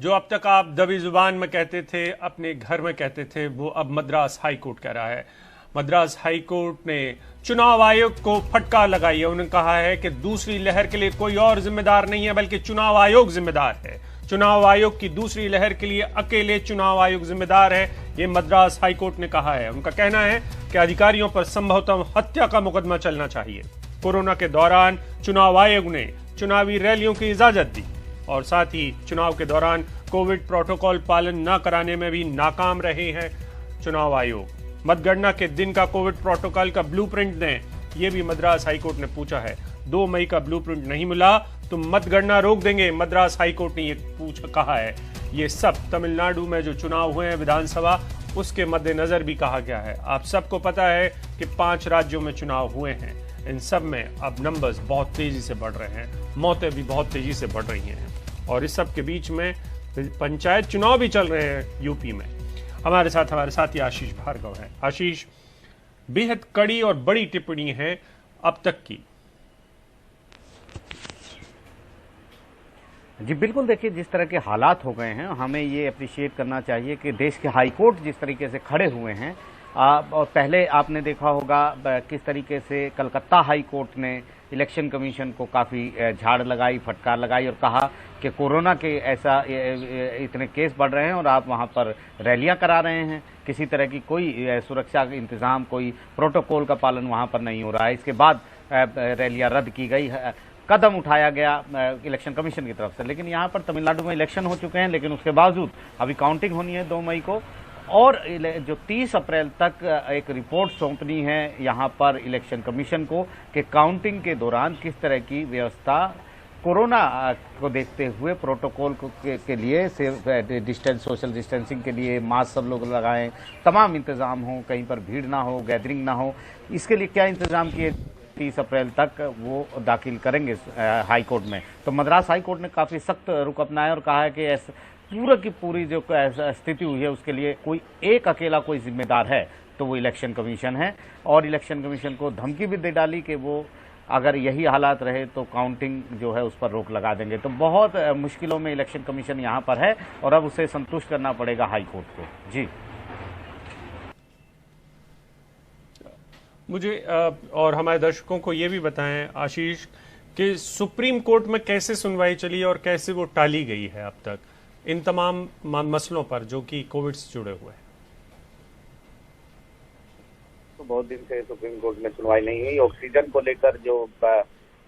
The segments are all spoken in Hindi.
जो अब तक आप दबी जुबान में कहते थे, अपने घर में कहते थे, वो अब मद्रास हाई कोर्ट कह रहा है। मद्रास हाई कोर्ट ने चुनाव आयोग को फटकार लगाई है। उन्होंने कहा है कि दूसरी लहर के लिए कोई और जिम्मेदार नहीं है, बल्कि चुनाव आयोग जिम्मेदार है। चुनाव आयोग की दूसरी लहर के लिए अकेले चुनाव आयोग जिम्मेदार है, ये मद्रास हाई कोर्ट ने कहा है। उनका कहना है कि अधिकारियों पर संभवतः हत्या का मुकदमा चलना चाहिए। कोरोना के दौरान चुनाव आयोग ने चुनावी रैलियों की इजाजत दी और साथ ही चुनाव के दौरान कोविड प्रोटोकॉल पालन न कराने में भी नाकाम रहे हैं चुनाव आयोग। मतगणना के दिन का कोविड प्रोटोकॉल का ब्लूप्रिंट दें, यह भी मद्रास हाईकोर्ट ने पूछा है। 2 मई का ब्लूप्रिंट नहीं मिला तो मतगणना रोक देंगे, मद्रास हाईकोर्ट ने यह कहा है। ये सब तमिलनाडु में जो चुनाव हुए हैं विधानसभा, उसके मद्देनजर भी कहा गया है। आप सबको पता है कि 5 राज्यों में चुनाव हुए हैं। इन सब में अब नंबर्स बहुत तेजी से बढ़ रहे हैं, मौतें भी बहुत तेजी से बढ़ रही हैं और इस सब के बीच में पंचायत चुनाव भी चल रहे हैं यूपी में। हमारे साथी आशीष भार्गव हैं। आशीष, बेहद कड़ी और बड़ी टिप्पणी है अब तक की। जी बिल्कुल, देखिए जिस तरह के हालात हो गए हैं, हमें ये अप्रिशिएट करना चाहिए कि देश के हाई कोर्ट जिस तरीके से खड़े हुए हैं। और पहले आपने देखा होगा किस तरीके से कलकत्ता हाई कोर्ट ने इलेक्शन कमीशन को काफ़ी झाड़ लगाई, फटकार लगाई और कहा कि कोरोना के ऐसा इतने केस बढ़ रहे हैं और आप वहां पर रैलियां करा रहे हैं, किसी तरह की कोई सुरक्षा का इंतजाम, कोई प्रोटोकॉल का पालन वहां पर नहीं हो रहा है। इसके बाद रैलियां रद्द की गई, कदम उठाया गया इलेक्शन कमीशन की तरफ से। लेकिन यहाँ पर तमिलनाडु में इलेक्शन हो चुके हैं, लेकिन उसके बावजूद अभी काउंटिंग होनी है 2 मई को और जो 30 अप्रैल तक एक रिपोर्ट सौंपनी है यहाँ पर इलेक्शन कमीशन को कि काउंटिंग के दौरान किस तरह की व्यवस्था कोरोना को देखते हुए प्रोटोकॉल के लिए डिस्टेंस, सोशल डिस्टेंसिंग के लिए मास्क सब लोग लगाएं, तमाम इंतजाम हो, कहीं पर भीड़ ना हो, गैदरिंग ना हो, इसके लिए क्या इंतजाम किए 30 अप्रैल तक वो दाखिल करेंगे हाई कोर्ट में। तो मद्रास हाई कोर्ट ने काफ़ी सख्त रुख अपनाया और कहा है कि पूरा की पूरी जो स्थिति हुई है उसके लिए कोई एक अकेला कोई जिम्मेदार है तो वो इलेक्शन कमीशन है। और इलेक्शन कमीशन को धमकी भी दे डाली कि वो अगर यही हालात रहे तो काउंटिंग जो है उस पर रोक लगा देंगे। तो बहुत मुश्किलों में इलेक्शन कमीशन यहाँ पर है और अब उसे संतुष्ट करना पड़ेगा हाई कोर्ट को। जी मुझे और हमारे दर्शकों को ये भी बताएं आशीष कि सुप्रीम कोर्ट में कैसे सुनवाई चली और कैसे वो टाली गई है अब तक इन तमाम मसलों पर जो कि कोविड से जुड़े हुए हैं। तो बहुत दिन से सुप्रीम कोर्ट में सुनवाई नहीं हुई। ऑक्सीजन को लेकर जो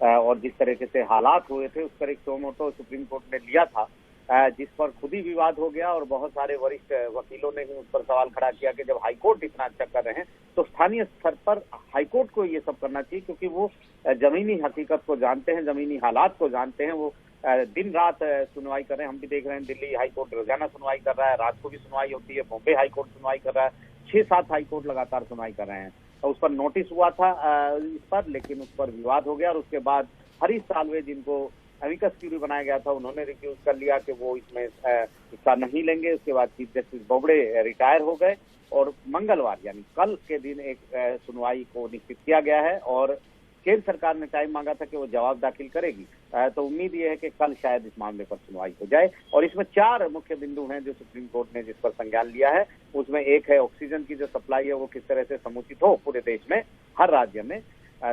और जिस तरीके से हालात हुए थे उस पर एक सोमोटो सुप्रीम कोर्ट ने लिया था, जिस पर खुद ही विवाद हो गया और बहुत सारे वरिष्ठ वकीलों ने भी उस पर सवाल खड़ा किया कि जब हाईकोर्ट इतना अच्छा कर रहे हैं तो स्थानीय स्तर पर हाईकोर्ट को ये सब करना चाहिए, क्योंकि वो जमीनी हकीकत को जानते हैं, जमीनी हालात को जानते हैं। वो दिन रात सुनवाई कर रहे हैं। हम भी देख रहे हैं दिल्ली हाईकोर्ट रोजाना सुनवाई कर रहा है, रात को भी सुनवाई होती है, बॉम्बे हाईकोर्ट सुनवाई कर रहा है, 6-7 हाईकोर्ट लगातार सुनवाई कर रहे हैं। तो उस पर नोटिस हुआ था इस पर, लेकिन उस पर विवाद हो गया और उसके बाद हरीश साल्वे जिनको अमिकस क्यूरी बनाया गया था उन्होंने रिफ्यूज कर लिया कि वो इसमें हिस्सा नहीं लेंगे। उसके बाद चीफ जस्टिस बोबड़े रिटायर हो गए और मंगलवार यानी कल के दिन एक सुनवाई को निश्चित किया गया है और केंद्र सरकार ने टाइम मांगा था कि वो जवाब दाखिल करेगी। तो उम्मीद ये है कि कल शायद इस मामले पर सुनवाई हो जाए। और इसमें 4 मुख्य बिंदु हैं जो सुप्रीम कोर्ट ने जिस पर संज्ञान लिया है। उसमें एक है ऑक्सीजन की जो सप्लाई है वो किस तरह से समुचित हो पूरे देश में, हर राज्य में।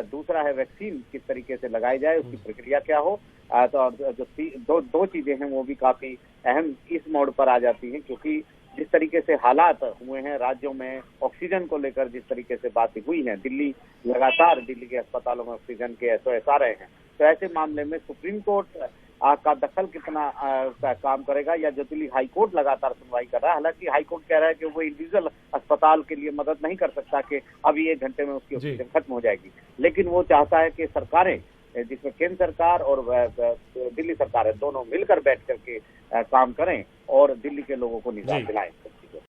दूसरा है वैक्सीन किस तरीके से लगाई जाए, उसकी प्रक्रिया क्या हो। तो जो दो चीजें हैं वो भी काफी अहम इस मोड़ पर आ जाती हैं, क्योंकि जिस तरीके से हालात हुए हैं राज्यों में ऑक्सीजन को लेकर, जिस तरीके से बातें हुई हैं, दिल्ली लगातार दिल्ली के अस्पतालों में ऑक्सीजन के SOS आ रहे हैं। तो ऐसे मामले में सुप्रीम कोर्ट का दखल कितना काम करेगा, या जो दिल्ली हाईकोर्ट लगातार सुनवाई कर रहा है। हालांकि हाईकोर्ट कह रहा है कि वो इंडिविजुअल अस्पताल के लिए मदद नहीं कर सकता कि अभी 1 घंटे में उसकी ऑक्सीजन खत्म हो जाएगी, लेकिन वो चाहता है कि सरकारें, जिसमें केंद्र सरकार और दिल्ली सरकार है, दोनों मिलकर बैठ करके काम करें और दिल्ली के लोगों को निजात दिलाएं।